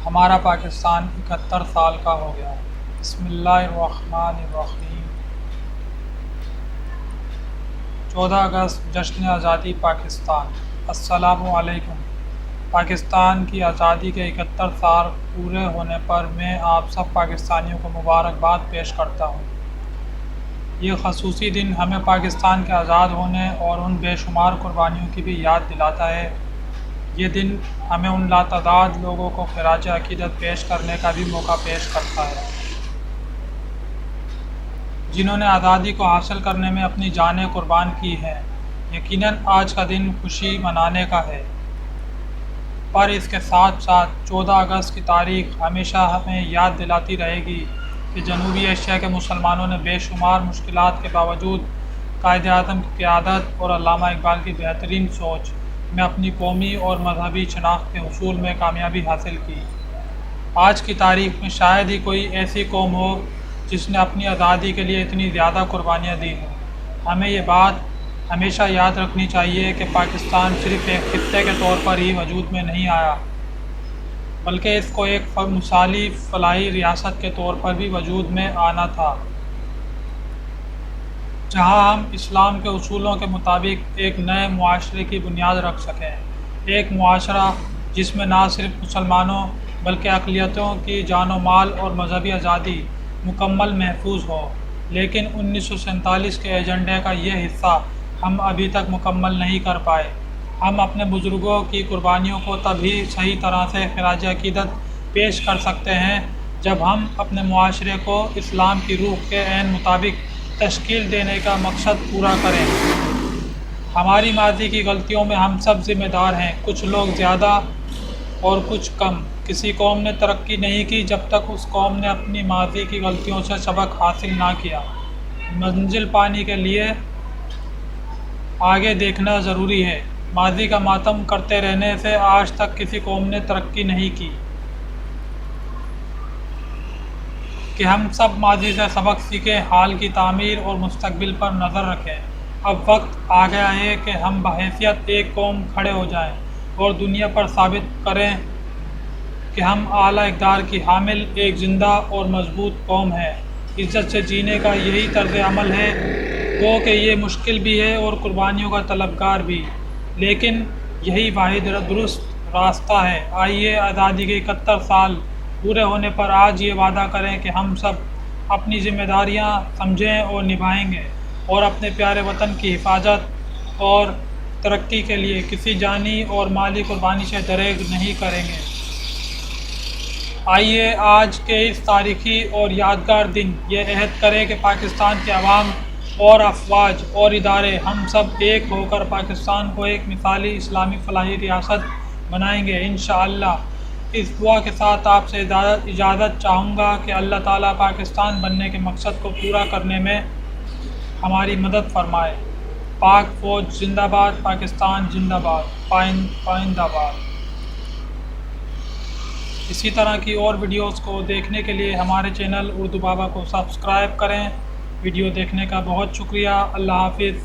ہمارا پاکستان 71 سال کا ہو گیا۔ بسم اللہ الرحمن الرحیم۔ 14 اگست جشن آزادی پاکستان۔ السلام علیکم۔ پاکستان کی آزادی کے 71 سال پورے ہونے پر میں آپ سب پاکستانیوں کو مبارکباد پیش کرتا ہوں۔ یہ خصوصی دن ہمیں پاکستان کے آزاد ہونے اور ان بے شمار قربانیوں کی بھی یاد دلاتا ہے۔ یہ دن ہمیں ان لاتعداد لوگوں کو خراج عقیدت پیش کرنے کا بھی موقع پیش کرتا ہے جنہوں نے آزادی کو حاصل کرنے میں اپنی جانیں قربان کی ہیں۔ یقیناً آج کا دن خوشی منانے کا ہے، پر اس کے ساتھ ساتھ 14 اگست کی تاریخ ہمیشہ ہمیں یاد دلاتی رہے گی کہ جنوبی ایشیا کے مسلمانوں نے بے شمار مشکلات کے باوجود قائد اعظم کی قیادت اور علامہ اقبال کی بہترین سوچ میں اپنی قومی اور مذہبی شناخت کے حصول میں کامیابی حاصل کی۔ آج کی تاریخ میں شاید ہی کوئی ایسی قوم ہو جس نے اپنی آزادی کے لیے اتنی زیادہ قربانیاں دی ہوں۔ ہمیں یہ بات ہمیشہ یاد رکھنی چاہیے کہ پاکستان صرف ایک خطے کے طور پر ہی وجود میں نہیں آیا، بلکہ اس کو ایک مثالی فلاحی ریاست کے طور پر بھی وجود میں آنا تھا، جہاں ہم اسلام کے اصولوں کے مطابق ایک نئے معاشرے کی بنیاد رکھ سکیں۔ ایک معاشرہ جس میں نہ صرف مسلمانوں بلکہ اقلیتوں کی جان و مال اور مذہبی آزادی مکمل محفوظ ہو۔ لیکن 1947 کے ایجنڈے کا یہ حصہ ہم ابھی تک مکمل نہیں کر پائے۔ ہم اپنے بزرگوں کی قربانیوں کو تب ہی صحیح طرح سے خراج عقیدت پیش کر سکتے ہیں جب ہم اپنے معاشرے کو اسلام کی روح کے عین مطابق تشکیل دینے کا مقصد پورا کریں۔ ہماری ماضی کی غلطیوں میں ہم سب ذمہ دار ہیں، کچھ لوگ زیادہ اور کچھ کم۔ کسی قوم نے ترقی نہیں کی جب تک اس قوم نے اپنی ماضی کی غلطیوں سے سبق حاصل نہ کیا۔ منزل پانے کے لیے آگے دیکھنا ضروری ہے۔ ماضی کا ماتم کرتے رہنے سے آج تک کسی قوم نے ترقی نہیں کی۔ کہ ہم سب ماضی سے سبق سیکھیں، حال کی تعمیر اور مستقبل پر نظر رکھیں۔ اب وقت آ گیا ہے کہ ہم بحیثیت ایک قوم کھڑے ہو جائیں اور دنیا پر ثابت کریں کہ ہم اعلیٰ اقدار کی حامل ایک زندہ اور مضبوط قوم ہیں۔ عزت سے جینے کا یہی طرز عمل ہے، گو کہ یہ مشکل بھی ہے اور قربانیوں کا طلبگار بھی، لیکن یہی واحد درست راستہ ہے۔ آئیے آزادی کے 71 سال پورے ہونے پر آج یہ وعدہ کریں کہ ہم سب اپنی ذمہ داریاں سمجھیں اور نبھائیں گے اور اپنے پیارے وطن کی حفاظت اور ترقی کے لیے کسی جانی اور مالی قربانی سے دریغ نہیں کریں گے۔ آئیے آج کے اس تاریخی اور یادگار دن یہ عہد کریں کہ پاکستان کے عوام اور افواج اور ادارے ہم سب ایک ہو کر پاکستان کو ایک مثالی اسلامی فلاحی ریاست بنائیں گے انشاءاللہ۔ اس دعا کے ساتھ آپ سے اجازت چاہوں گا کہ اللہ تعالیٰ پاکستان بننے کے مقصد کو پورا کرنے میں ہماری مدد فرمائے۔ پاک فوج زندہ باد، پاکستان زندہ باد، پائندہ باد۔ اسی طرح کی اور ویڈیوز کو دیکھنے کے لیے ہمارے چینل اردو بابا کو سبسکرائب کریں۔ ویڈیو دیکھنے کا بہت شکریہ۔ اللہ حافظ۔